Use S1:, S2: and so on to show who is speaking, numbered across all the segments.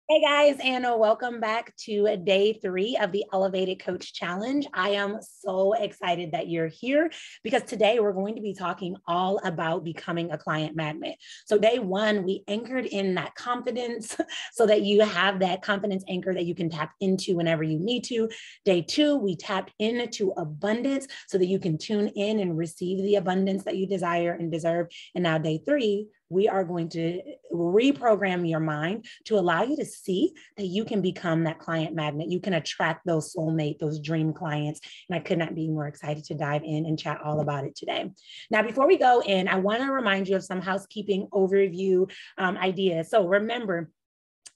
S1: Hey guys, and welcome back to day 3 of the Elevated Coach Challenge. I am so excited that you're here because today we're going to be talking all about becoming a client magnet. So day 1, we anchored in that confidence so that you have that confidence anchor that you can tap into whenever you need to. Day 2, we tapped into abundance so that you can tune in and receive the abundance that you desire and deserve. And now day 3, we are going to reprogram your mind to allow you to see that you can become that client magnet. You can attract those soulmate, those dream clients. And I could not be more excited to dive in and chat all about it today. Now, before we go in, I want to remind you of some housekeeping overview ideas. So remember,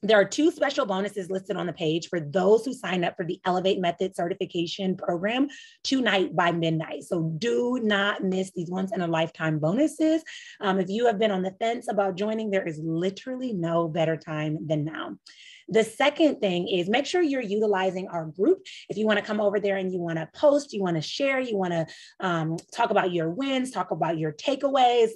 S1: there are 2 special bonuses listed on the page for those who sign up for the Elevate Method certification program tonight by midnight. So do not miss these once in a lifetime bonuses. If you have been on the fence about joining, there is literally no better time than now. The second thing is make sure you're utilizing our group. If you want to come over there and you want to post, you want to share, you want to talk about your wins, talk about your takeaways,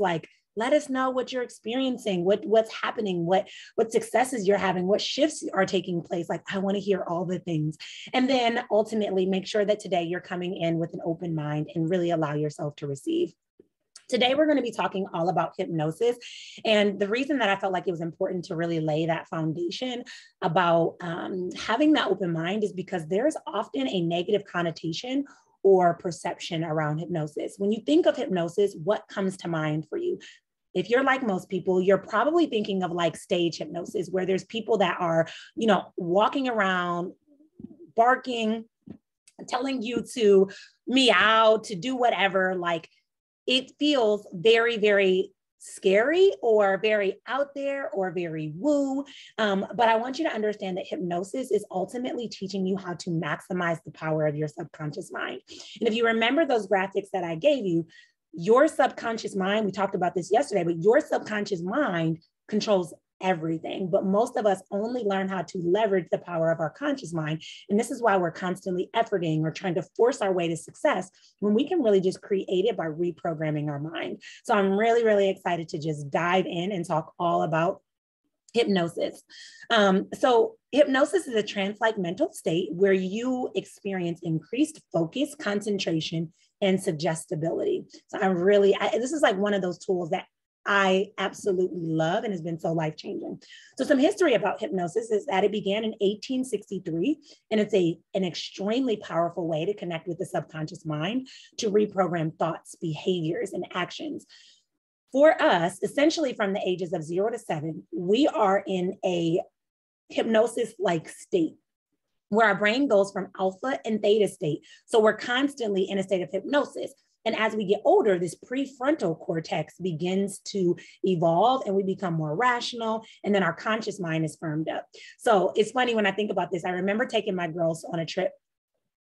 S1: let us know what you're experiencing, what's happening, what successes you're having, what shifts are taking place. I want to hear all the things. And then ultimately make sure that today you're coming in with an open mind and really allow yourself to receive. Today, we're going to be talking all about hypnosis. And the reason that I felt like it was important to really lay that foundation about having that open mind is because there's often a negative connotation or perception around hypnosis. When you think of hypnosis, what comes to mind for you? If you're like most people, you're probably thinking of stage hypnosis, where there's people that are, walking around, barking, telling you to meow, to do whatever. It feels very, very scary or very out there or very woo. But I want you to understand that hypnosis is ultimately teaching you how to maximize the power of your subconscious mind. And if you remember those graphics that I gave you, your subconscious mind, we talked about this yesterday, but your subconscious mind controls everything. But most of us only learn how to leverage the power of our conscious mind. And this is why we're constantly efforting or trying to force our way to success when we can really just create it by reprogramming our mind. So I'm really, really excited to just dive in and talk all about hypnosis. So hypnosis is a trance-like mental state where you experience increased focus, concentration, and suggestibility. So this is one of those tools that I absolutely love and has been so life-changing. So some history about hypnosis is that it began in 1863, and it's an extremely powerful way to connect with the subconscious mind to reprogram thoughts, behaviors, and actions. For us, essentially from the ages of 0 to 7, we are in a hypnosis-like state where our brain goes from alpha and theta state. So we're constantly in a state of hypnosis. And as we get older, this prefrontal cortex begins to evolve and we become more rational. And then our conscious mind is firmed up. So it's funny when I think about this. I remember taking my girls on a trip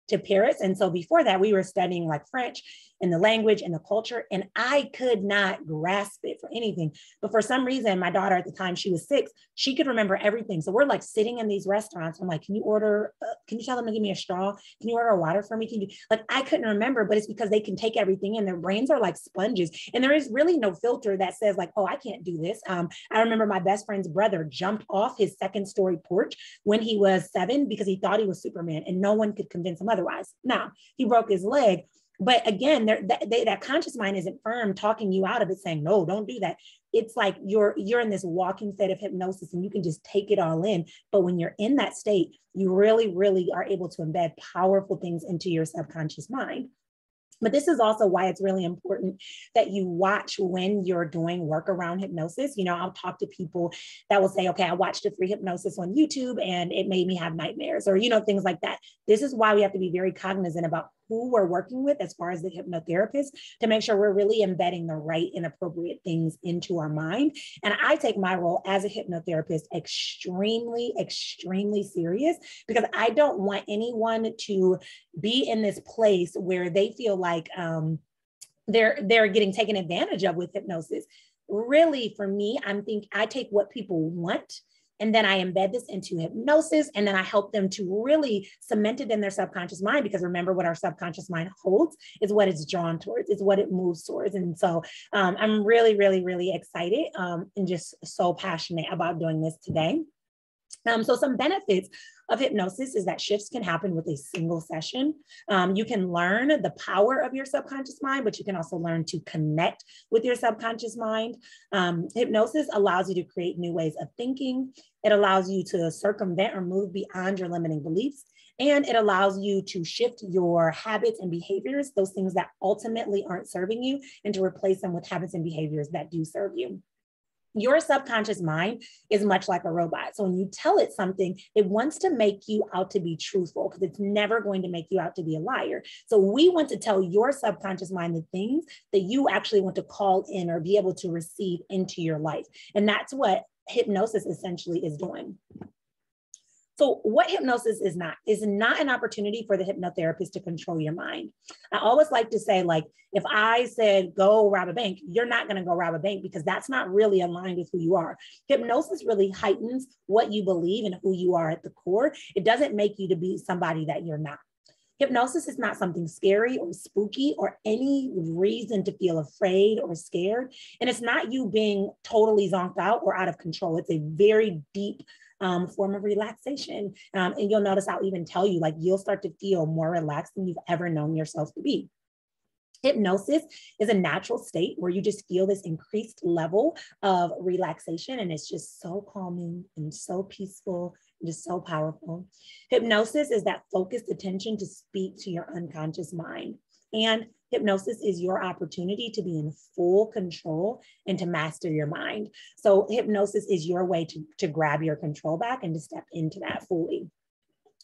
S1: to Paris. And so before that, we were studying French and the language and the culture, and I could not grasp it for anything. But for some reason, my daughter at the time, she was 6, she could remember everything. So we're sitting in these restaurants. I'm like, can you tell them to give me a straw? Can you order a water for me? Can you, I couldn't remember, but it's because they can take everything in. Their brains are like sponges. And there is really no filter that says oh, I can't do this. I remember my best friend's brother jumped off his 2nd-story porch when he was 7 because he thought he was Superman and no one could convince him otherwise. Now, he broke his leg. But again, that conscious mind isn't firm talking you out of it, saying, no, don't do that. It's you're in this walking state of hypnosis and you can just take it all in. But when you're in that state, you really, really are able to embed powerful things into your subconscious mind. But this is also why it's really important that you watch when you're doing work around hypnosis. I'll talk to people that will say, okay, I watched a free hypnosis on YouTube and it made me have nightmares or, things like that. This is why we have to be very cognizant about who we're working with as far as the hypnotherapist to make sure we're really embedding the right and appropriate things into our mind. And I take my role as a hypnotherapist extremely, extremely serious because I don't want anyone to be in this place where they feel they're getting taken advantage of with hypnosis. Really, for me, I take what people want and then I embed this into hypnosis, and then I help them to really cement it in their subconscious mind, because remember, what our subconscious mind holds is what it's drawn towards, is what it moves towards. And so I'm really, really, really excited and just so passionate about doing this today. So some benefits of hypnosis is that shifts can happen with a single session. You can learn the power of your subconscious mind, but you can also learn to connect with your subconscious mind. Hypnosis allows you to create new ways of thinking. It allows you to circumvent or move beyond your limiting beliefs. And it allows you to shift your habits and behaviors, those things that ultimately aren't serving you, and to replace them with habits and behaviors that do serve you. Your subconscious mind is much like a robot. So when you tell it something, it wants to make you out to be truthful because it's never going to make you out to be a liar. So we want to tell your subconscious mind the things that you actually want to call in or be able to receive into your life. And that's what hypnosis essentially is doing. So what hypnosis is not an opportunity for the hypnotherapist to control your mind. I always like to say, like, if I said, go rob a bank, you're not going to go rob a bank because that's not really aligned with who you are. Hypnosis really heightens what you believe and who you are at the core. It doesn't make you to be somebody that you're not. Hypnosis is not something scary or spooky or any reason to feel afraid or scared. And it's not you being totally zonked out or out of control. It's a very deep form of relaxation. And you'll notice I'll even tell you, like, you'll start to feel more relaxed than you've ever known yourself to be. Hypnosis is a natural state where you just feel this increased level of relaxation, and it's just so calming and so peaceful and just so powerful. Hypnosis is that focused attention to speak to your unconscious mind. And hypnosis is your opportunity to be in full control and to master your mind. So hypnosis is your way to grab your control back and to step into that fully.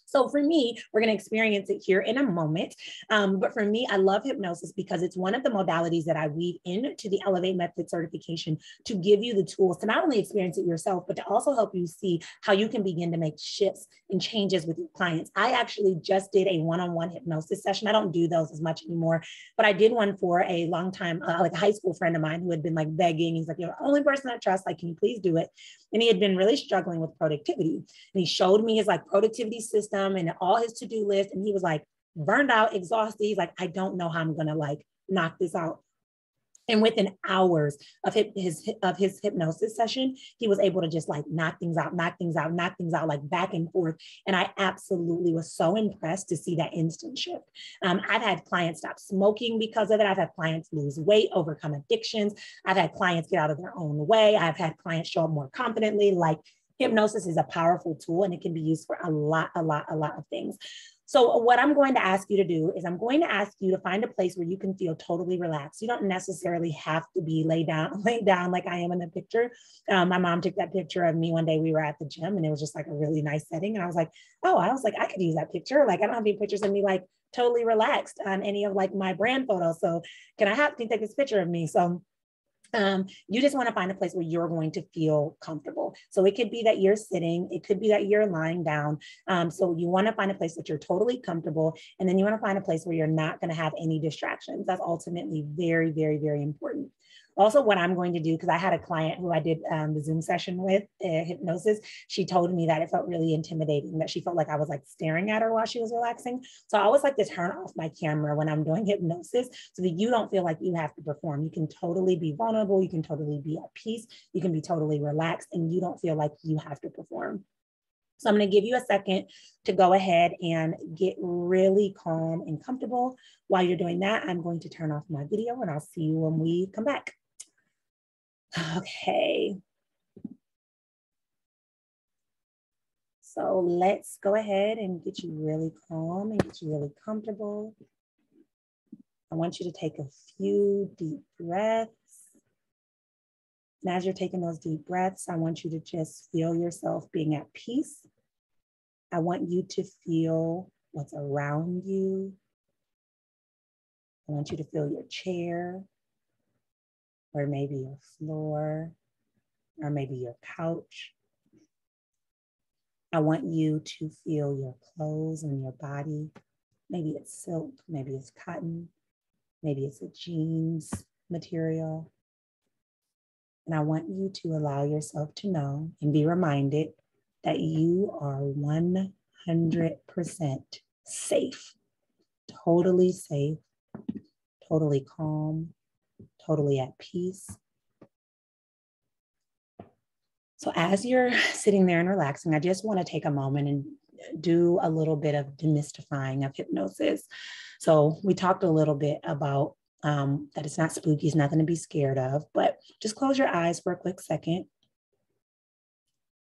S1: So for me, we're going to experience it here in a moment. But for me, I love hypnosis because it's one of the modalities that I weave into the Elevate Method certification to give you the tools to not only experience it yourself, but to also help you see how you can begin to make shifts and changes with your clients. I actually just did a one-on-one hypnosis session. I don't do those as much anymore, but I did one for a long time, like a high school friend of mine who had been like begging. He's like, you're the only person I trust. Like, can you please do it? And he had been really struggling with productivity. And he showed me his like productivity system and all his to-do list. And he was like burned out, exhausted. He's like, I don't know how I'm going to like knock this out. And within hours of his hypnosis session, he was able to just like knock things out, like back and forth. And I absolutely was so impressed to see that instant shift. I've had clients stop smoking because of it. I've had clients lose weight, overcome addictions. I've had clients get out of their own way. I've had clients show up more confidently. Like, hypnosis is a powerful tool and it can be used for a lot of things. So what I'm going to ask you to do is I'm going to ask you to find a place where you can feel totally relaxed. You don't necessarily have to be laid down like I am in the picture. My mom took that picture of me one day. We were at the gym and it was just like a really nice setting. And I was like, I could use that picture. Like, I don't have any pictures of me like totally relaxed on any of like my brand photos. So can you take this picture of me? So you just want to find a place where you're going to feel comfortable. So it could be that you're sitting, it could be that you're lying down. So you want to find a place that you're totally comfortable. And then you want to find a place where you're not going to have any distractions. That's ultimately very, very, very important. Also, what I'm going to do, because I had a client who I did the Zoom session with, hypnosis, she told me that it felt really intimidating, that she felt like I was like staring at her while she was relaxing. So I always like to turn off my camera when I'm doing hypnosis so that you don't feel like you have to perform. You can totally be vulnerable. You can totally be at peace. You can be totally relaxed and you don't feel like you have to perform. So I'm going to give you a second to go ahead and get really calm and comfortable. While you're doing that, I'm going to turn off my video and I'll see you when we come back. Okay. So let's go ahead and get you really calm and get you really comfortable. I want you to take a few deep breaths. And as you're taking those deep breaths, I want you to just feel yourself being at peace. I want you to feel what's around you. I want you to feel your chair, or maybe your floor, or maybe your couch. I want you to feel your clothes and your body. Maybe it's silk, maybe it's cotton, maybe it's a jeans material. And I want you to allow yourself to know and be reminded that you are 100% safe, totally safe, totally calm, totally at peace. So as you're sitting there and relaxing, I just want to take a moment and do a little bit of demystifying of hypnosis. So we talked a little bit about that it's not spooky, it's nothing to be scared of, but just close your eyes for a quick second.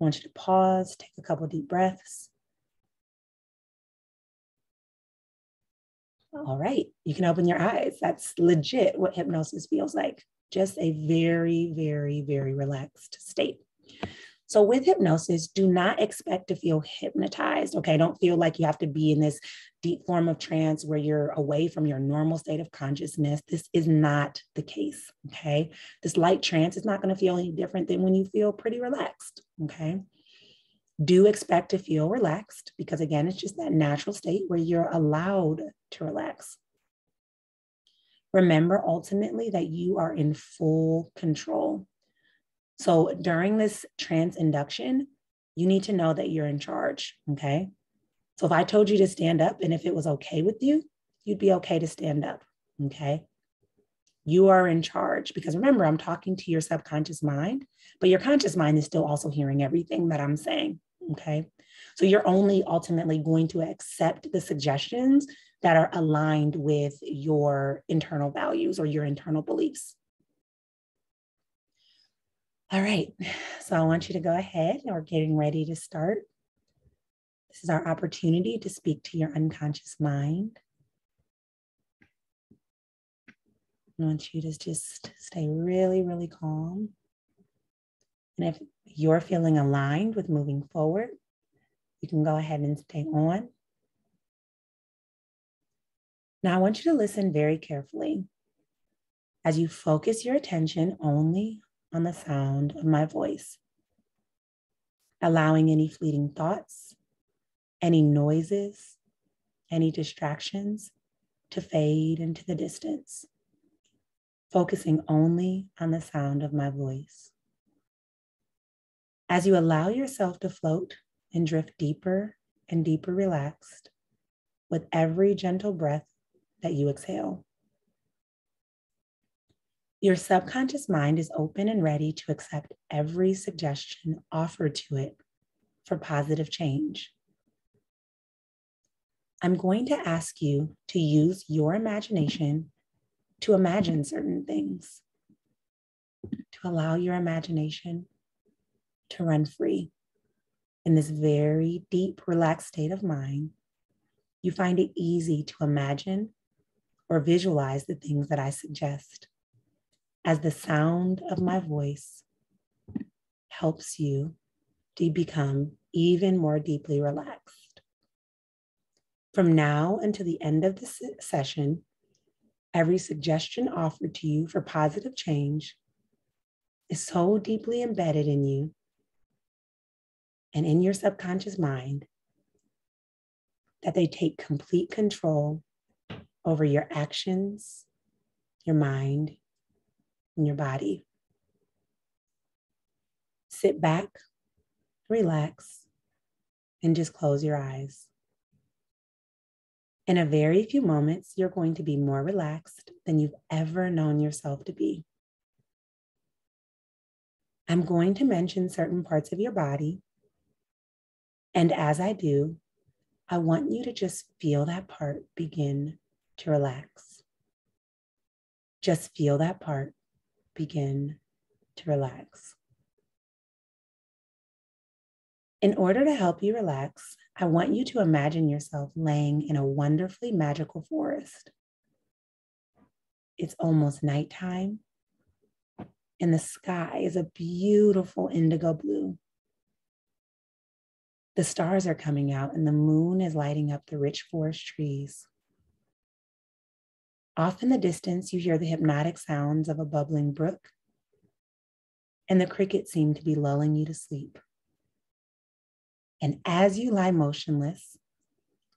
S1: I want you to pause, take a couple deep breaths. All right, you can open your eyes. That's legit what hypnosis feels like. Just a very, very, very relaxed state. So with hypnosis, do not expect to feel hypnotized, okay? Don't feel like you have to be in this deep form of trance where you're away from your normal state of consciousness. This is not the case, okay? This light trance is not going to feel any different than when you feel pretty relaxed, okay? Do expect to feel relaxed because, again, it's just that natural state where you're allowed to relax. Remember ultimately that you are in full control. So during this trance induction, you need to know that you're in charge, okay? So if I told you to stand up and if it was okay with you, you'd be okay to stand up, okay? You are in charge because remember, I'm talking to your subconscious mind, but your conscious mind is still also hearing everything that I'm saying, okay? So you're only ultimately going to accept the suggestions that are aligned with your internal values or your internal beliefs. All right, so I want you to go ahead. We're getting ready to start. This is our opportunity to speak to your unconscious mind. I want you to just stay really, really calm. And if you're feeling aligned with moving forward, you can go ahead and stay on. Now I want you to listen very carefully as you focus your attention only on the sound of my voice, allowing any fleeting thoughts, any noises, any distractions to fade into the distance, focusing only on the sound of my voice. As you allow yourself to float and drift deeper and deeper relaxed with every gentle breath that you exhale. Your subconscious mind is open and ready to accept every suggestion offered to it for positive change. I'm going to ask you to use your imagination to imagine certain things, to allow your imagination to run free. In this very deep, relaxed state of mind, you find it easy to imagine or visualize the things that I suggest as the sound of my voice helps you to become even more deeply relaxed. From now until the end of the session, every suggestion offered to you for positive change is so deeply embedded in you and in your subconscious mind that they take complete control over your actions, your mind, and your body. Sit back, relax, and just close your eyes. In a very few moments, you're going to be more relaxed than you've ever known yourself to be. I'm going to mention certain parts of your body, and as I do, I want you to just feel that part begin to relax. Just feel that part begin to relax. In order to help you relax, I want you to imagine yourself laying in a wonderfully magical forest. It's almost nighttime, and the sky is a beautiful indigo blue. The stars are coming out, and the moon is lighting up the rich forest trees. Off in the distance, you hear the hypnotic sounds of a bubbling brook, and the crickets seem to be lulling you to sleep. And as you lie motionless,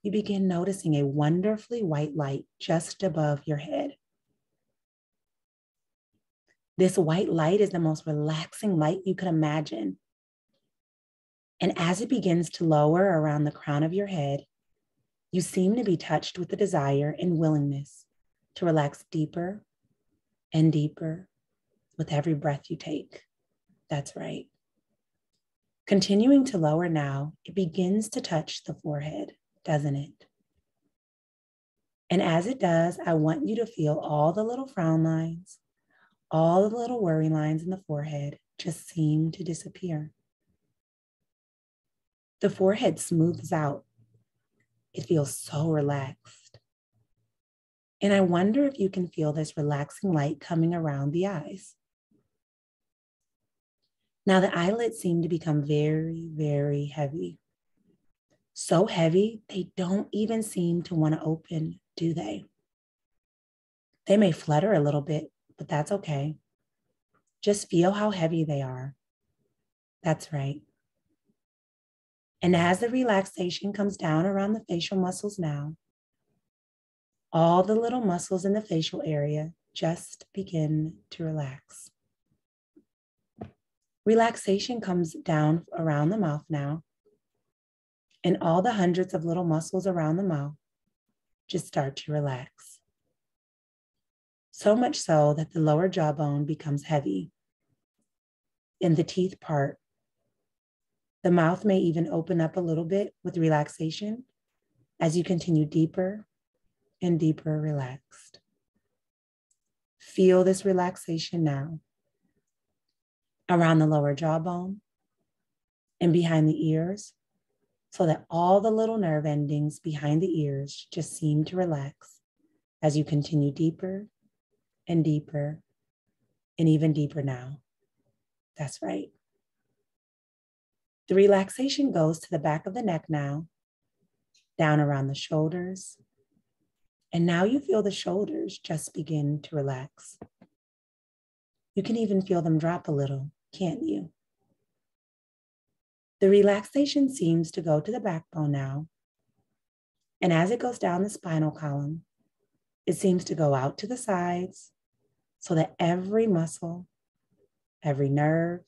S1: you begin noticing a wonderfully white light just above your head. This white light is the most relaxing light you could imagine. And as it begins to lower around the crown of your head, you seem to be touched with the desire and willingness to relax deeper and deeper with every breath you take. That's right. Continuing to lower now, it begins to touch the forehead, doesn't it? And as it does, I want you to feel all the little frown lines, all the little worry lines in the forehead just seem to disappear. The forehead smooths out. It feels so relaxed. And I wonder if you can feel this relaxing light coming around the eyes. Now the eyelids seem to become very, very heavy. So heavy, they don't even seem to want to open, do they? They may flutter a little bit, but that's okay. Just feel how heavy they are. That's right. And as the relaxation comes down around the facial muscles now, all the little muscles in the facial area just begin to relax. Relaxation comes down around the mouth now, and all the hundreds of little muscles around the mouth just start to relax. So much so that the lower jawbone becomes heavy, and the teeth part. The mouth may even open up a little bit with relaxation as you continue deeper and deeper relaxed. Feel this relaxation now around the lower jawbone and behind the ears, so that all the little nerve endings behind the ears just seem to relax as you continue deeper and deeper and even deeper now. That's right. The relaxation goes to the back of the neck now, down around the shoulders. And now you feel the shoulders just begin to relax. You can even feel them drop a little, can't you? The relaxation seems to go to the backbone now. And as it goes down the spinal column, it seems to go out to the sides so that every muscle, every nerve,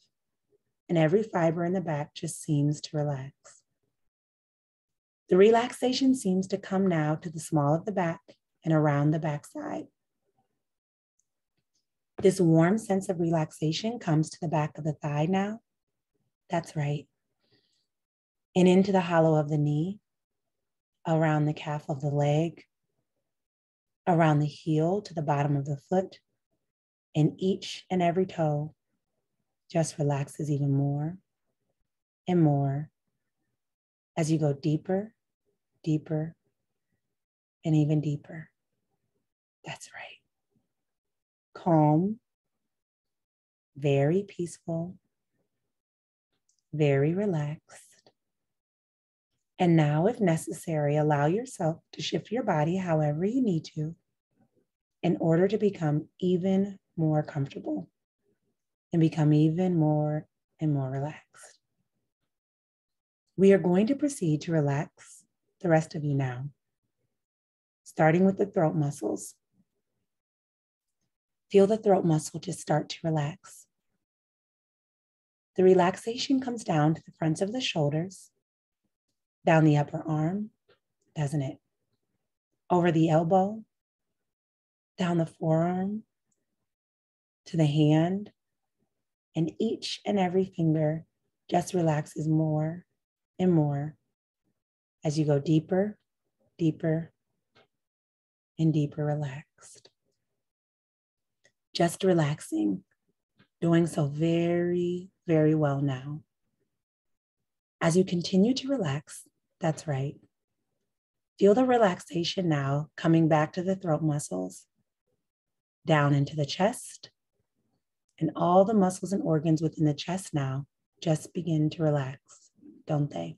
S1: and every fiber in the back just seems to relax. The relaxation seems to come now to the small of the back and around the backside. This warm sense of relaxation comes to the back of the thigh now. That's right. And into the hollow of the knee, around the calf of the leg, around the heel to the bottom of the foot, and each and every toe just relaxes even more and more as you go deeper, deeper, and even deeper. That's right. Calm, very peaceful, very relaxed. And now, if necessary, allow yourself to shift your body however you need to in order to become even more comfortable and become even more and more relaxed. We are going to proceed to relax the rest of you now, starting with the throat muscles. Feel the throat muscle just start to relax. The relaxation comes down to the fronts of the shoulders, down the upper arm, doesn't it? Over the elbow, down the forearm, to the hand, and each and every finger just relaxes more and more as you go deeper, deeper, and deeper relaxed. Just relaxing, doing so very, very well now. As you continue to relax, that's right. Feel the relaxation now coming back to the throat muscles, down into the chest, and all the muscles and organs within the chest now just begin to relax, don't they?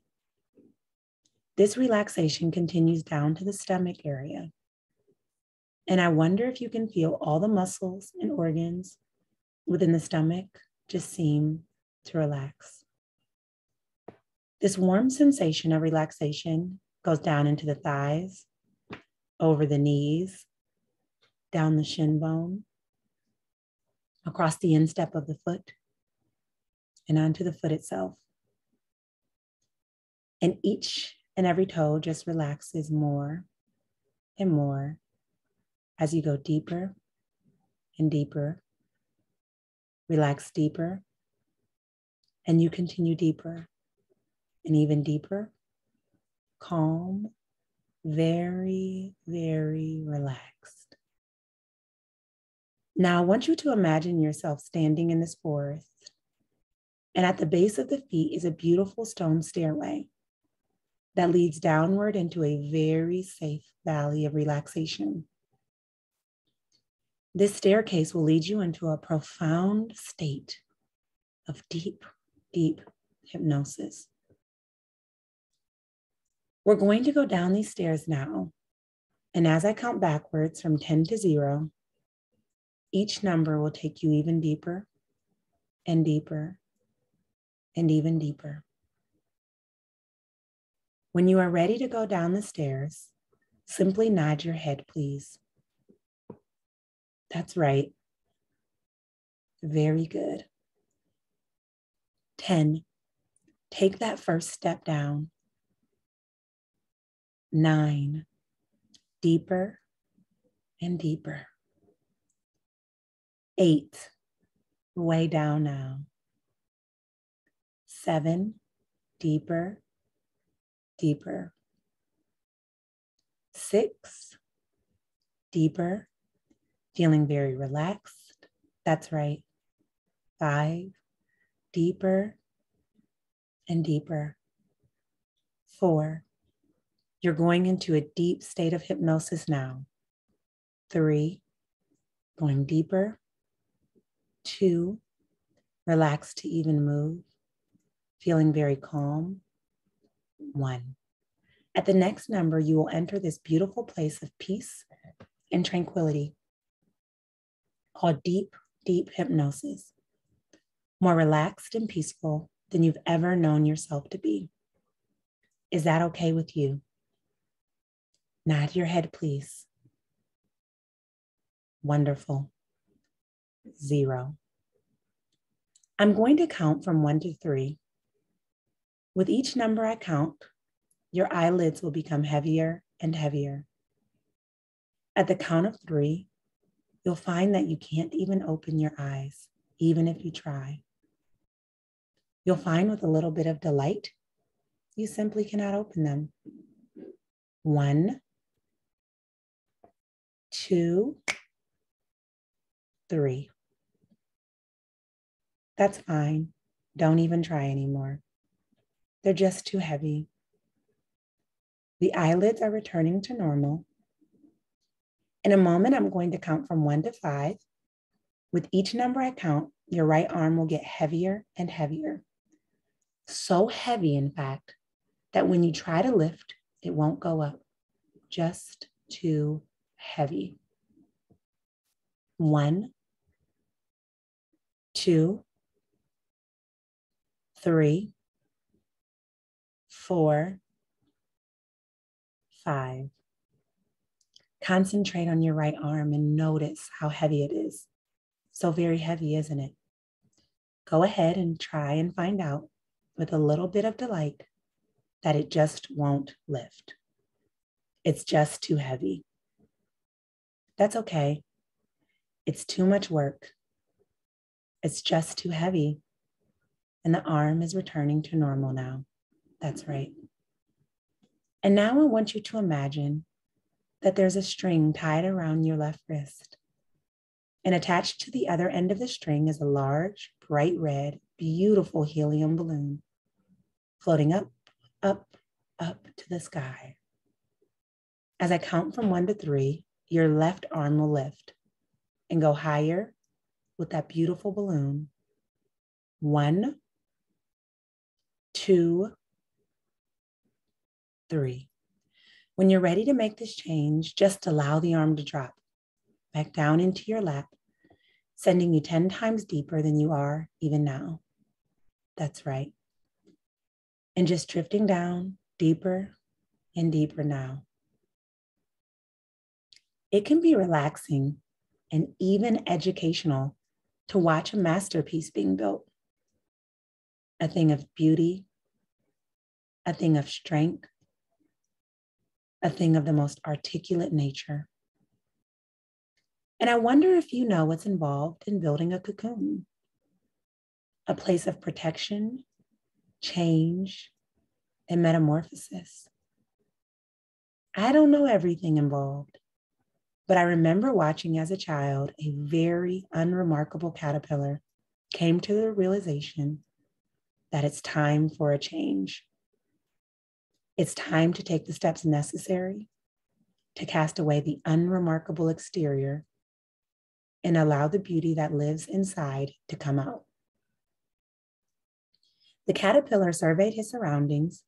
S1: This relaxation continues down to the stomach area. And I wonder if you can feel all the muscles and organs within the stomach just seem to relax. This warm sensation of relaxation goes down into the thighs, over the knees, down the shin bone, across the instep of the foot, and onto the foot itself. And each and every toe just relaxes more and more as you go deeper and deeper. Relax deeper And you continue deeper and even deeper, calm, very, very relaxed. Now, I want you to imagine yourself standing in this forest, and at the base of the feet is a beautiful stone stairway that leads downward into a very safe valley of relaxation. This staircase will lead you into a profound state of deep, deep hypnosis. We're going to go down these stairs now, and as I count backwards from 10 to 0, each number will take you even deeper and deeper and even deeper. When you are ready to go down the stairs, simply nod your head, please. That's right. Very good. 10, take that first step down. 9, deeper and deeper. 8, way down now. 7, deeper, deeper. 6, deeper, feeling very relaxed. That's right. 5, deeper and deeper. 4, you're going into a deep state of hypnosis now. 3, going deeper. 2, relaxed to even move, feeling very calm. 1. At the next number, you will enter this beautiful place of peace and tranquility called deep, deep hypnosis. More relaxed and peaceful than you've ever known yourself to be. Is that okay with you? Nod your head, please. Wonderful. 0. I'm going to count from 1 to 3. With each number I count, your eyelids will become heavier and heavier. At the count of 3, you'll find that you can't even open your eyes, even if you try. You'll find with a little bit of delight, you simply cannot open them. 1, 2, 3. That's fine. Don't even try anymore. They're just too heavy. The eyelids are returning to normal. In a moment, I'm going to count from 1 to 5. With each number I count, your right arm will get heavier and heavier. So heavy, in fact, that when you try to lift, it won't go up. Just too heavy. 1, 2, 3, 4, 5. Concentrate on your right arm and notice how heavy it is. So very heavy, isn't it? Go ahead and try and find out with a little bit of delight that it just won't lift. It's just too heavy. That's okay. It's too much work. It's just too heavy. And the arm is returning to normal now. That's right. And now I want you to imagine that there's a string tied around your left wrist. And attached to the other end of the string is a large, bright red, beautiful helium balloon floating up, up, up to the sky. As I count from 1 to 3, your left arm will lift and go higher with that beautiful balloon. 1, 2, 3. When you're ready to make this change, just allow the arm to drop back down into your lap, sending you 10 times deeper than you are even now. That's right. And just drifting down deeper and deeper now. It can be relaxing and even educational to watch a masterpiece being built. A thing of beauty, a thing of strength, a thing of the most articulate nature. And I wonder if you know what's involved in building a cocoon. a place of protection, change, and metamorphosis. I don't know everything involved, but I remember watching as a child a very unremarkable caterpillar came to the realization that it's time for a change. It's time to take the steps necessary to cast away the unremarkable exterior and allow the beauty that lives inside to come out. The caterpillar surveyed his surroundings,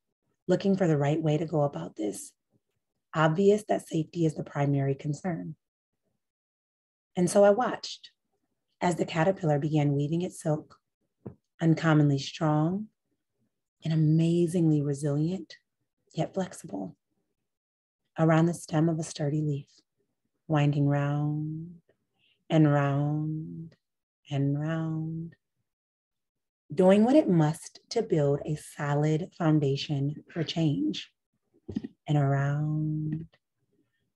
S1: looking for the right way to go about this. Obvious that safety is the primary concern. And so I watched as the caterpillar began weaving its silk, uncommonly strong and amazingly resilient, yet flexible, around the stem of a sturdy leaf, winding round and round and round, doing what it must to build a solid foundation for change, and around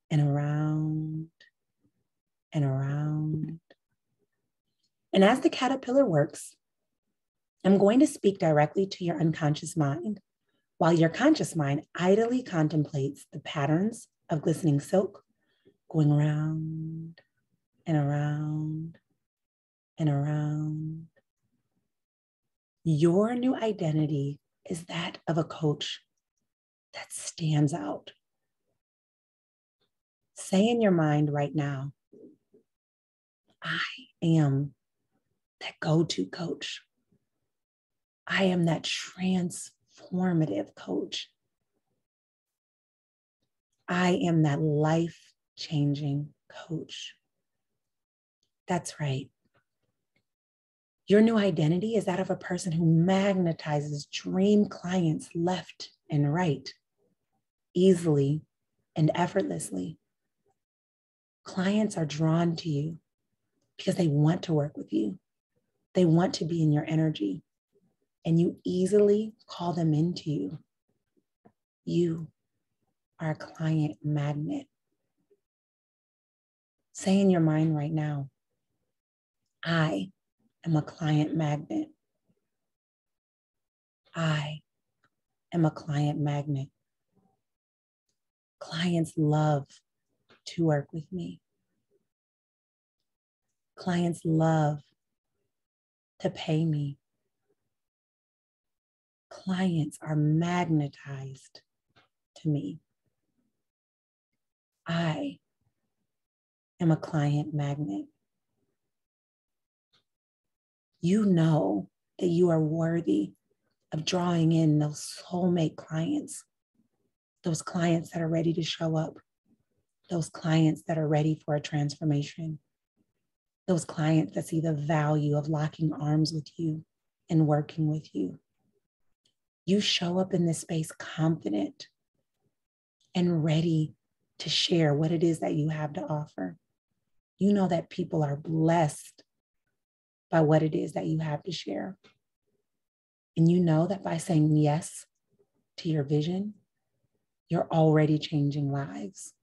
S1: and around and around. And as the caterpillar works, I'm going to speak directly to your unconscious mind, while your conscious mind idly contemplates the patterns of glistening silk going around and around and around. Your new identity is that of a coach that stands out. Say in your mind right now, I am that go-to coach. I am that transformative coach. I am that life-changing coach. That's right. Your new identity is that of a person who magnetizes dream clients left and right, easily and effortlessly. Clients are drawn to you because they want to work with you. They want to be in your energy, and you easily call them into you. You are a client magnet. Say in your mind right now, I am a client magnet. I am a client magnet. Clients love to work with me. Clients love to pay me. Clients are magnetized to me. I am a client magnet. You know that you are worthy of drawing in those soulmate clients, those clients that are ready to show up, those clients that are ready for a transformation, those clients that see the value of locking arms with you and working with you. You show up in this space confident and ready to share what it is that you have to offer. You know that people are blessed by what it is that you have to share. And you know that by saying yes to your vision, you're already changing lives.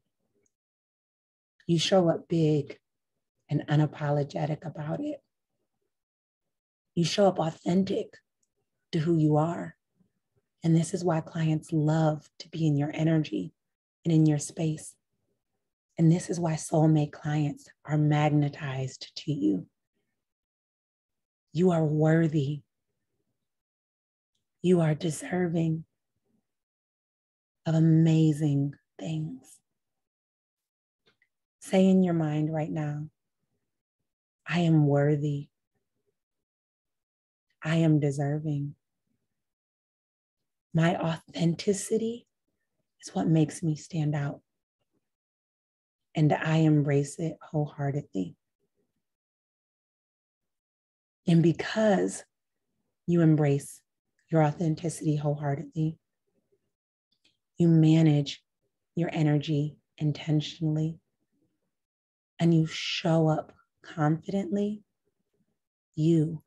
S1: You show up big and unapologetic about it. You show up authentic to who you are. And this is why clients love to be in your energy and in your space. And this is why soulmate clients are magnetized to you. You are worthy. You are deserving of amazing things. Say in your mind right now, I am worthy. I am deserving. My authenticity is what makes me stand out. And I embrace it wholeheartedly. And because you embrace your authenticity wholeheartedly, you manage your energy intentionally, and you show up confidently, you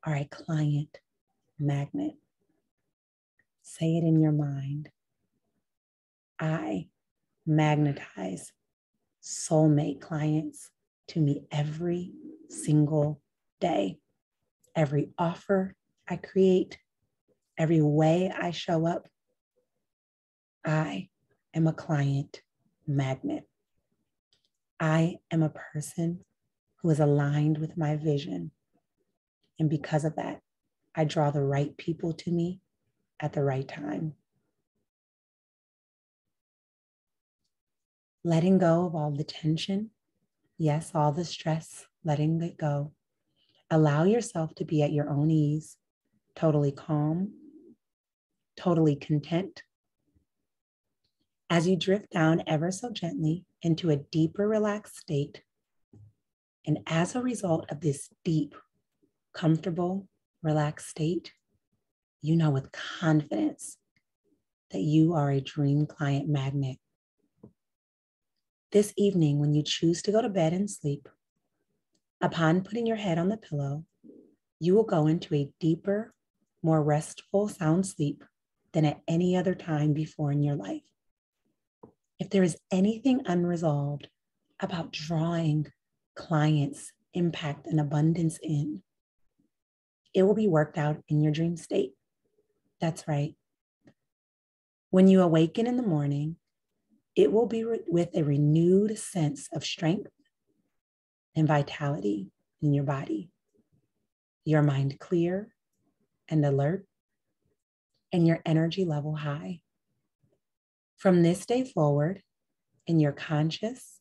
S1: are a client magnet. Say it in your mind. I magnetize soulmate clients to me every single day. every offer I create, every way I show up, I am a client magnet. I am a person who is aligned with my vision. And because of that, I draw the right people to me at the right time. Letting go of all the tension, yes, all the stress, letting it go. Allow yourself to be at your own ease, totally calm, totally content. As you drift down ever so gently into a deeper relaxed state, and as a result of this deep, comfortable, relaxed state, you know with confidence that you are a dream client magnet. This evening, when you choose to go to bed and sleep, upon putting your head on the pillow, you will go into a deeper, more restful, sound sleep than at any other time before in your life. If there is anything unresolved about drawing clients, impact, and abundance in, it will be worked out in your dream state. That's right. When you awaken in the morning, it will be with a renewed sense of strength and vitality in your body, your mind clear and alert, and your energy level high. From this day forward, in your conscious,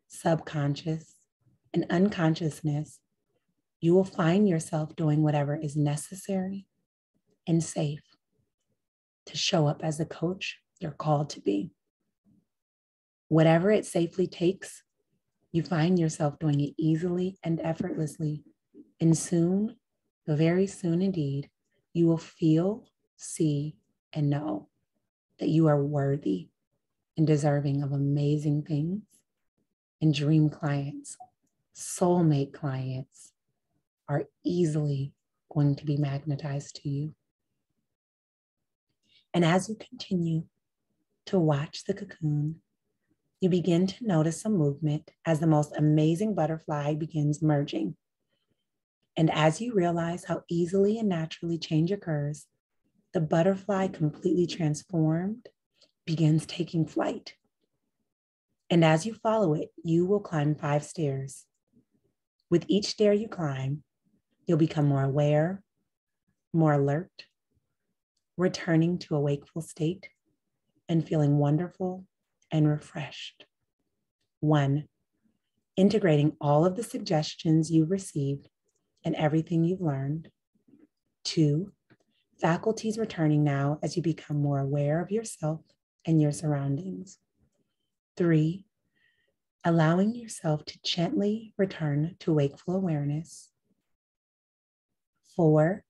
S1: subconscious, and unconsciousness, you will find yourself doing whatever is necessary and safe to show up as the coach you're called to be. Whatever it safely takes, you find yourself doing it easily and effortlessly. And soon, very soon indeed, you will feel, see, and know that you are worthy and deserving of amazing things. And dream clients, soulmate clients, are easily going to be magnetized to you. And as you continue to watch the cocoon, you begin to notice some movement as the most amazing butterfly begins merging. And as you realize how easily and naturally change occurs, the butterfly, completely transformed, begins taking flight. And as you follow it, you will climb 5 stairs. With each stair you climb, you'll become more aware, more alert, returning to a wakeful state and feeling wonderful and refreshed. 1, integrating all of the suggestions you've received and everything you've learned. 2, faculties returning now as you become more aware of yourself and your surroundings. 3, allowing yourself to gently return to wakeful awareness. 4,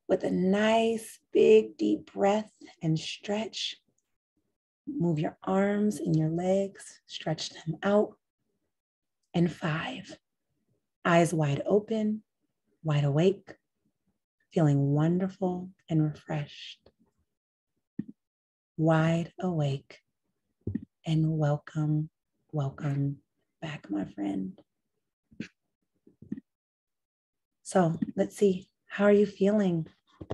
S1: with a nice, big, deep breath and stretch, move your arms and your legs, stretch them out. And 5, eyes wide open, wide awake, feeling wonderful and refreshed. Wide awake and welcome, welcome back, my friend. So let's see, how are you feeling?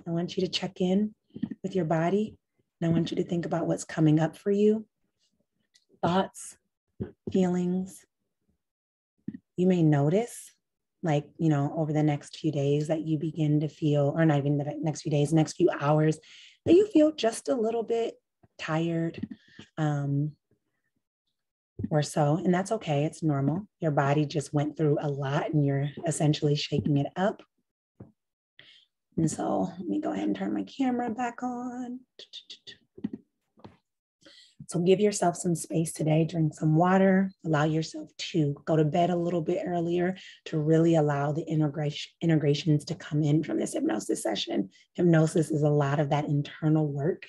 S1: I want you to check in with your body, and I want you to think about what's coming up for you. Thoughts, feelings. You may notice, like, over the next few days that you begin to feel, or not even the next few days, next few hours, that you feel just a little bit tired or so. And that's okay. It's normal. Your body just went through a lot and you're essentially shaking it up. And so let me go ahead and turn my camera back on. So give yourself some space today, drink some water, allow yourself to go to bed a little bit earlier to really allow the integrations to come in from this hypnosis session. Hypnosis is a lot of that internal work.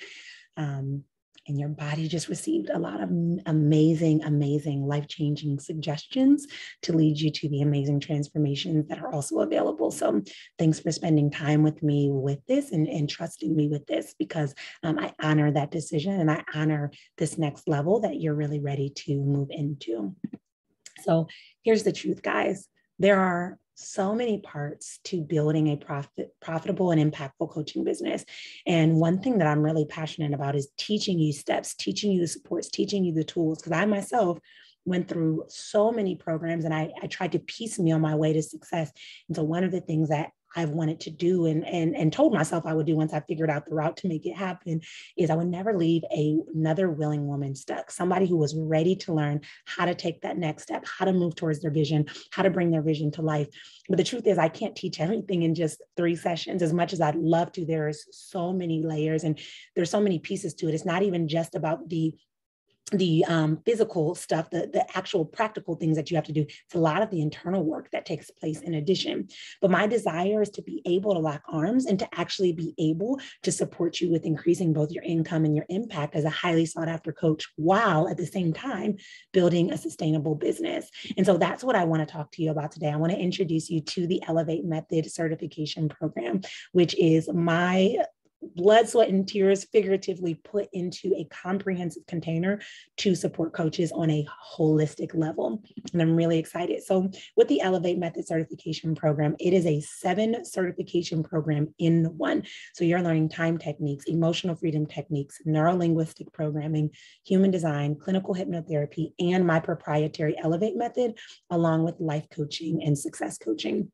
S1: And your body just received a lot of amazing, amazing life-changing suggestions to lead you to the amazing transformations that are also available. So thanks for spending time with me with this and trusting me with this, because I honor that decision and I honor this next level that you're really ready to move into. So here's the truth, guys. There are so many parts to building a profitable and impactful coaching business. And one thing that I'm really passionate about is teaching you steps, teaching you the supports, teaching you the tools, because I myself went through so many programs and I tried to piecemeal my way to success. And so one of the things that I've wanted to do and told myself I would do once I figured out the route to make it happen is I would never leave another willing woman stuck, somebody who was ready to learn how to take that next step, how to move towards their vision, how to bring their vision to life. But the truth is I can't teach everything in just 3 sessions as much as I'd love to. There's so many layers and there's so many pieces to it. It's not even just about the physical stuff, the actual practical things that you have to do. It's a lot of the internal work that takes place in addition. But my desire is to be able to lock arms and to actually be able to support you with increasing both your income and your impact as a highly sought after coach, while at the same time building a sustainable business. And so that's what I want to talk to you about today. I want to introduce you to the Elevate Method certification program, which is my blood, sweat, and tears figuratively put into a comprehensive container to support coaches on a holistic level. And I'm really excited. So with the Elevate Method certification program, it is a 7 certification program in one. So you're learning time techniques, emotional freedom techniques, neuro-linguistic programming, human design, clinical hypnotherapy, and my proprietary Elevate Method, along with life coaching and success coaching.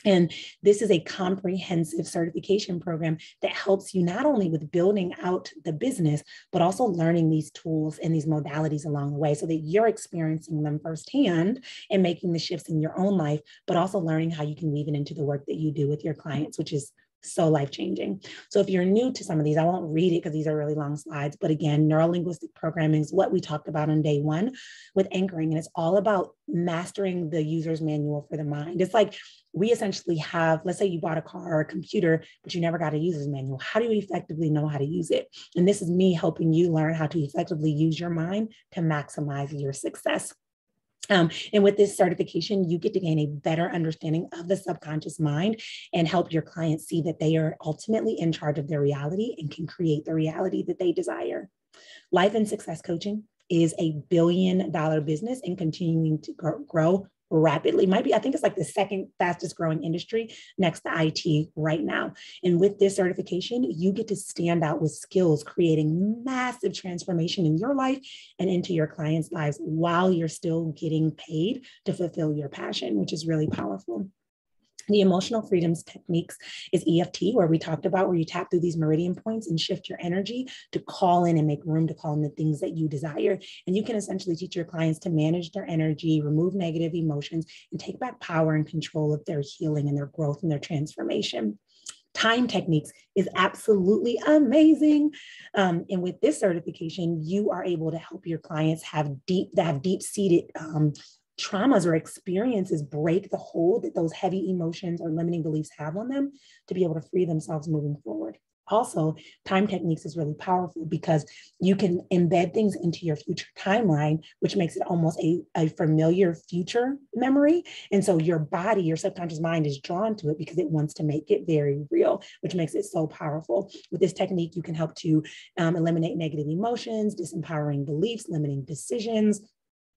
S1: And this is a comprehensive certification program that helps you not only with building out the business, but also learning these tools and these modalities along the way so that you're experiencing them firsthand and making the shifts in your own life, but also learning how you can weave it into the work that you do with your clients, which is so life-changing. So if you're new to some of these, I won't read it because these are really long slides, but again, neuro-linguistic programming is what we talked about on day 1 with anchoring. And it's all about mastering the user's manual for the mind. It's like we essentially have, let's say you bought a car or a computer, but you never got a user's manual. How do you effectively know how to use it? And this is me helping you learn how to effectively use your mind to maximize your success. And with this certification, you get to gain a better understanding of the subconscious mind and help your clients see that they are ultimately in charge of their reality and can create the reality that they desire. Life and success coaching is a billion-dollar business and continuing to grow rapidly. I think it's like the second fastest growing industry next to IT right now. And with this certification, you get to stand out with skills, creating massive transformation in your life and into your clients' lives while you're still getting paid to fulfill your passion, which is really powerful. The emotional freedoms techniques is EFT, where we talked about where you tap through these meridian points and shift your energy to call in and make room to call in the things that you desire. And you can essentially teach your clients to manage their energy, remove negative emotions, and take back power and control of their healing and their growth and their transformation. Time techniques is absolutely amazing. And with this certification, you are able to help your clients have deep-seated traumas or experiences break the hold that those heavy emotions or limiting beliefs have on them to be able to free themselves moving forward. Also, time techniques is really powerful because you can embed things into your future timeline, which makes it almost a familiar future memory. And so your body, your subconscious mind is drawn to it because it wants to make it very real, which makes it so powerful. With this technique, you can help to eliminate negative emotions, disempowering beliefs, limiting decisions,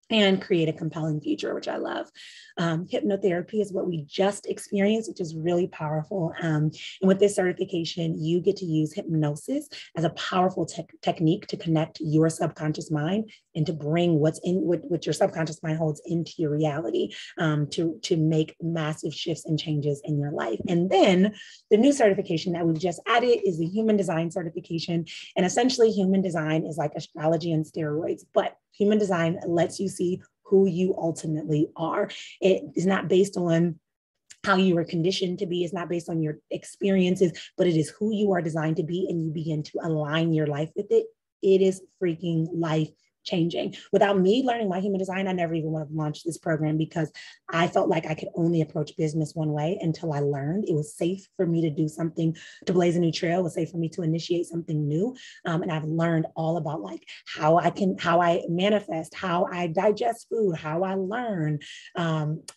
S1: and create a compelling future, which I love. Hypnotherapy is what we just experienced, which is really powerful. And with this certification, you get to use hypnosis as a powerful technique to connect your subconscious mind and to bring what your subconscious mind holds into your reality, to make massive shifts and changes in your life. And then the new certification that we've just added is the human design certification. And essentially human design is like astrology on steroids, but human design lets you see who you ultimately are. It is not based on how you were conditioned to be. It's not based on your experiences, but it is who you are designed to be, and you begin to align your life with it. It is freaking life changing. Without me learning my human design, I never even would have launched this program because I felt like I could only approach business one way until I learned it was safe for me to do something, to blaze a new trail. It was safe for me to initiate something new. And I've learned all about like how I manifest, how I digest food, how I learn,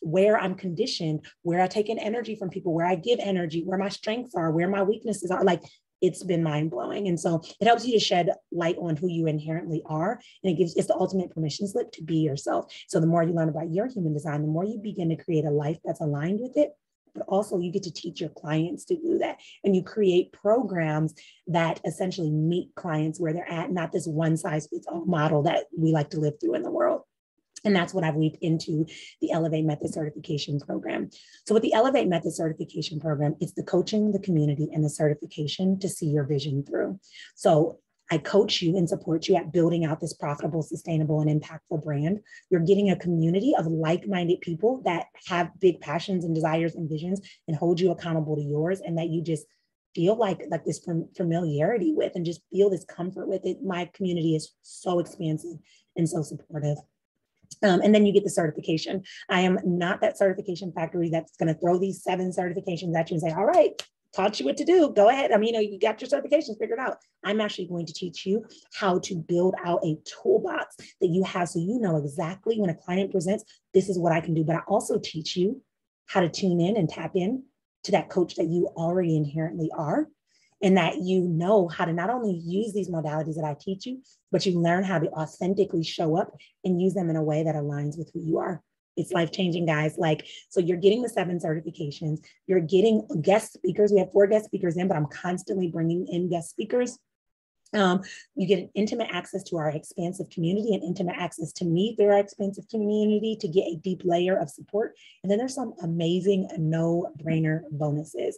S1: where I'm conditioned, where I take in energy from people, where I give energy, where my strengths are, where my weaknesses are. Like it's been mind blowing. And so it helps you to shed light on who you inherently are. And it's the ultimate permission slip to be yourself. So the more you learn about your human design, the more you begin to create a life that's aligned with it. But also you get to teach your clients to do that. And you create programs that essentially meet clients where they're at, not this one size fits all model that we like to live through in the world. And that's what I've weaved into the Elevate Method Certification Program. So with the Elevate Method Certification Program, it's the coaching, the community, and the certification to see your vision through. So I coach you and support you at building out this profitable, sustainable, and impactful brand. You're getting a community of like-minded people that have big passions and desires and visions and hold you accountable to yours, and that you just feel like this familiarity with and just feel this comfort with it. My community is so expansive and so supportive. And then you get the certification. I am not that certification factory that's going to throw these 7 certifications at you and say, all right, taught you what to do. Go ahead. I mean, you got your certifications figured out. I'm actually going to teach you how to build out a toolbox that you have so you know exactly when a client presents, this is what I can do. But I also teach you how to tune in and tap in to that coach that you already inherently are. And that you know how to not only use these modalities that I teach you, but you learn how to authentically show up and use them in a way that aligns with who you are. It's life-changing, guys. So you're getting the 7 certifications, you're getting guest speakers. We have 4 guest speakers in, but I'm constantly bringing in guest speakers. You get an intimate access to our expansive community and intimate access to me through our expansive community to get a deep layer of support. And then there's some amazing no-brainer bonuses.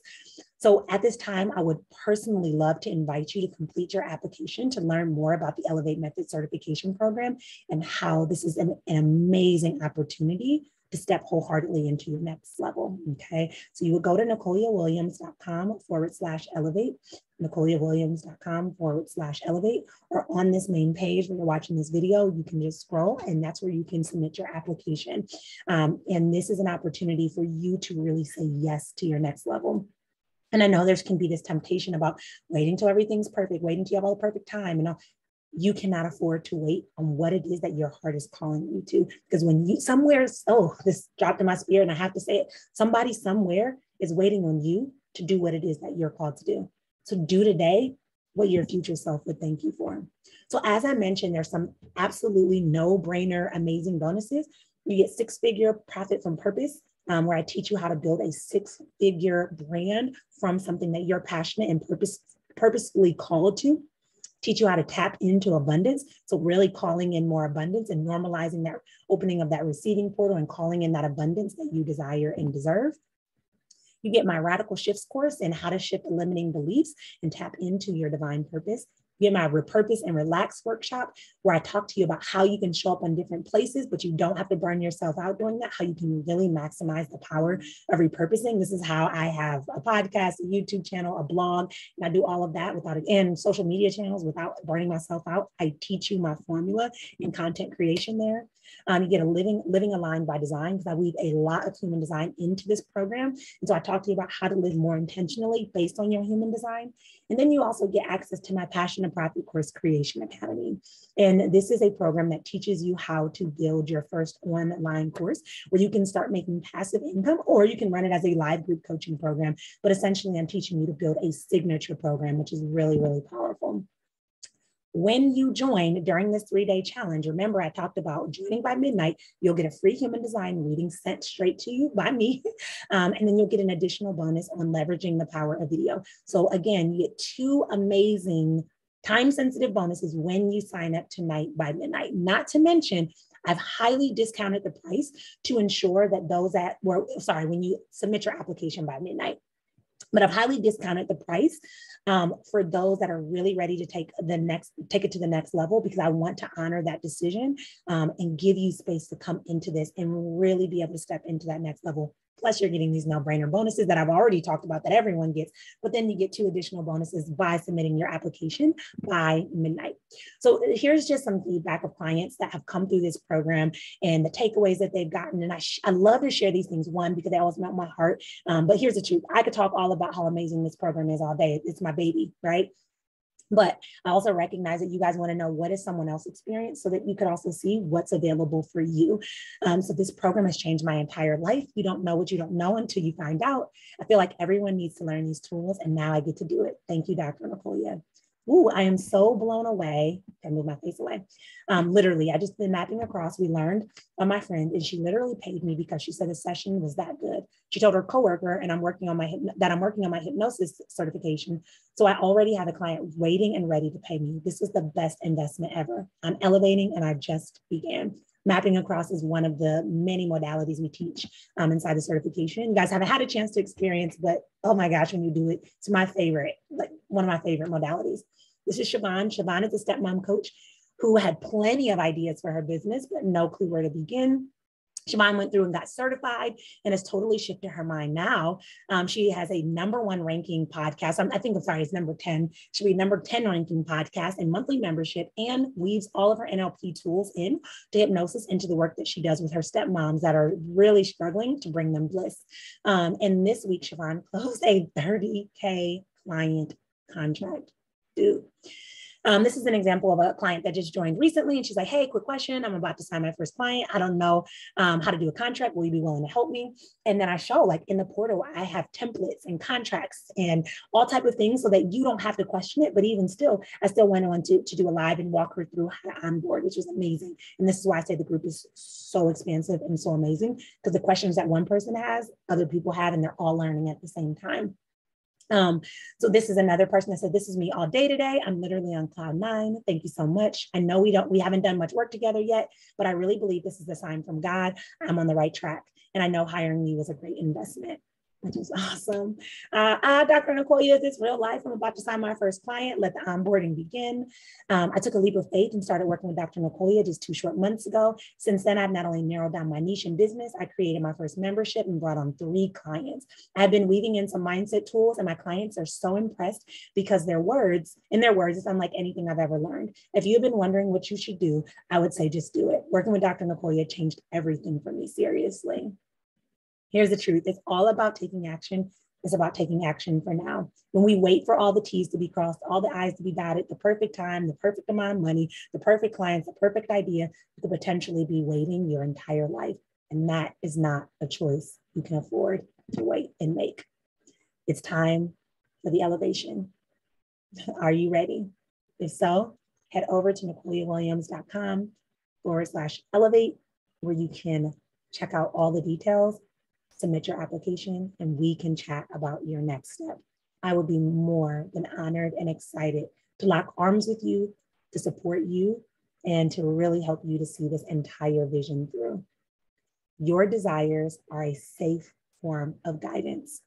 S1: So at this time, I would personally love to invite you to complete your application to learn more about the Elevate Method Certification Program and how this is an amazing opportunity to step wholeheartedly into your next level, okay? So you would go to NicoliaWilliams.com/elevate, NicoliaWilliams.com/elevate, or on this main page where you're watching this video, you can just scroll and that's where you can submit your application. And this is an opportunity for you to really say yes to your next level. And I know there can be this temptation about waiting till everything's perfect, waiting till you have all the perfect time. And you cannot afford to wait on what it is that your heart is calling you to. Because when you this dropped in my spirit and I have to say it, somebody somewhere is waiting on you to do what it is that you're called to do. So do today what your future self would thank you for. So as I mentioned, there's some absolutely no-brainer amazing bonuses. You get 6-figure profit from purpose, where I teach you how to build a 6-figure brand from something that you're passionate and purposefully called to. Teach you how to tap into abundance. So really calling in more abundance and normalizing that opening of that receiving portal and calling in that abundance that you desire and deserve. You get my Radical Shifts course and how to shift limiting beliefs and tap into your divine purpose. You get my Repurpose and Relax workshop, where I talk to you about how you can show up on different places, but you don't have to burn yourself out doing that, how you can really maximize the power of repurposing. This is how I have a podcast, a YouTube channel, a blog, and I do all of that and social media channels without burning myself out. I teach you my formula in content creation there. You get a living aligned by design, because I weave a lot of human design into this program. And so I talk to you about how to live more intentionally based on your human design. And then you also get access to my Passion and Profit Course Creation Academy. And this is a program that teaches you how to build your first online course where you can start making passive income, or you can run it as a live group coaching program. But essentially, I'm teaching you to build a signature program, which is really, really powerful. When you join during this 3-day challenge, remember I talked about joining by midnight, you'll get a free human design reading sent straight to you by me. And then you'll get an additional bonus on leveraging the power of video. So again, you get 2 amazing time-sensitive bonuses when you sign up tonight by midnight. Not to mention, I've highly discounted the price to ensure that when you submit your application by midnight. But I've highly discounted the price for those that are really ready to take it to the next level, because I want to honor that decision and give you space to come into this and really be able to step into that next level. Plus, you're getting these no-brainer bonuses that I've already talked about that everyone gets, but then you get 2 additional bonuses by submitting your application by midnight. So here's just some feedback of clients that have come through this program and the takeaways that they've gotten. And I love to share these things, one, because they always melt my heart. But here's the truth. I could talk all about how amazing this program is all day. It's my baby, right? But I also recognize that you guys want to know what is someone else's experience so that you could also see what's available for you. So this program has changed my entire life. You don't know what you don't know until you find out. I feel like everyone needs to learn these tools, and now I get to do it. Thank you, Dr. Nicolia. Ooh, I am so blown away. I move my face away. Literally, I just been mapping across. We learned on my friend, and she literally paid me because she said the session was that good. She told her coworker, and I'm working on my hypnosis certification. So I already have a client waiting and ready to pay me. This is the best investment ever. I'm elevating, and I just began. Mapping across is one of the many modalities we teach inside the certification. You guys haven't had a chance to experience, but oh my gosh, when you do it, it's my favorite, like one of my favorite modalities. This is Siobhan. Siobhan is a stepmom coach who had plenty of ideas for her business, but no clue where to begin. Siobhan went through and got certified and has totally shifted her mind now. She has a #1 ranking podcast. It's number 10. She'll be number 10 ranking podcast and monthly membership, and weaves all of her NLP tools in to hypnosis into the work that she does with her stepmoms that are really struggling to bring them bliss. And this week, Siobhan closed a $30K client contract. Dude. This is an example of a client that just joined recently, and she's like, hey, quick question. I'm about to sign my first client. I don't know how to do a contract. Will you be willing to help me? And then I show, like, in the portal, I have templates and contracts and all type of things so that you don't have to question it. But even still, I still went on to do a live and walk her through how to onboard, which was amazing. And this is why I say the group is so expansive and so amazing, because the questions that one person has, other people have, and they're all learning at the same time. So this is another person that said, this is me all day today. I'm literally on cloud 9. Thank you so much. I know we haven't done much work together yet, but I really believe this is a sign from God. I'm on the right track. And I know hiring you was a great investment, which is awesome. Dr. Nicolia, is this real life? I'm about to sign my first client. Let the onboarding begin. I took a leap of faith and started working with Dr. Nicolia just 2 short months ago. Since then, I've not only narrowed down my niche in business, I created my first membership and brought on 3 clients. I've been weaving in some mindset tools, and my clients are so impressed because in their words, it's unlike anything I've ever learned. If you've been wondering what you should do, I would say just do it. Working with Dr. Nicolia changed everything for me, seriously. Here's the truth. It's all about taking action. It's about taking action for now. When we wait for all the T's to be crossed, all the I's to be dotted, the perfect time, the perfect amount of money, the perfect clients, the perfect idea, you could potentially be waiting your entire life. And that is not a choice you can afford to wait and make. It's time for the elevation. Are you ready? If so, head over to NicoliaWilliams.com/elevate, where you can check out all the details, submit your application, and we can chat about your next step. I would be more than honored and excited to lock arms with you, to support you, and to really help you to see this entire vision through. Your desires are a safe form of guidance,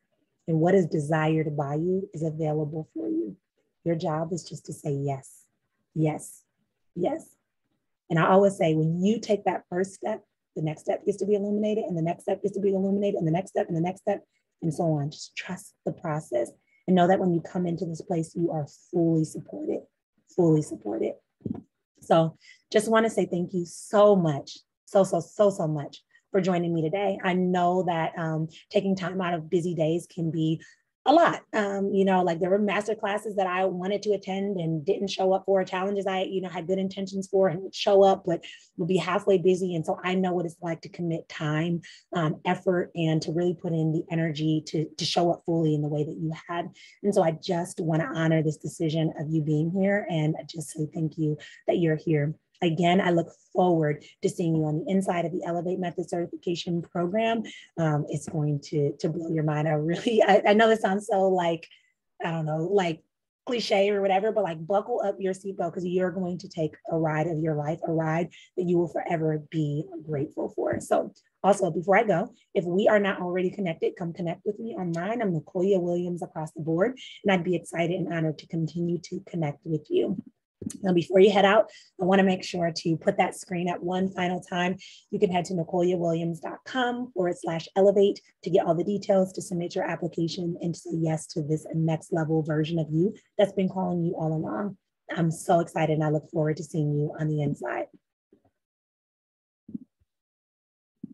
S1: and what is desired by you is available for you. Your job is just to say yes, yes, yes. And I always say, when you take that first step, the next step gets to be illuminated, and the next step gets to be illuminated, and the next step, and the next step, and so on. Just trust the process and know that when you come into this place, you are fully supported, fully supported. So just want to say thank you so much, so much for joining me today. I know that taking time out of busy days can be a lot. Like there were master classes that I wanted to attend and didn't show up for, challenges I, had good intentions for and would show up, but would be halfway busy. And so I know what it's like to commit time, effort, and to really put in the energy to show up fully in the way that you had. And so I just want to honor this decision of you being here and just say thank you that you're here. Again, I look forward to seeing you on the inside of the Elevate Method Certification Program. It's going to blow your mind. I know this sounds so like cliche or whatever, but like buckle up your seatbelt, because you're going to take a ride of your life, a ride that you will forever be grateful for. So also, before I go, if we are not already connected, come connect with me online. I'm Nicolia Williams across the board, and I'd be excited and honored to continue to connect with you. Now, before you head out, I want to make sure to put that screen up one final time. You can head to NicoliaWilliams.com/elevate to get all the details, to submit your application, and to say yes to this next level version of you that's been calling you all along. I'm so excited, and I look forward to seeing you on the inside.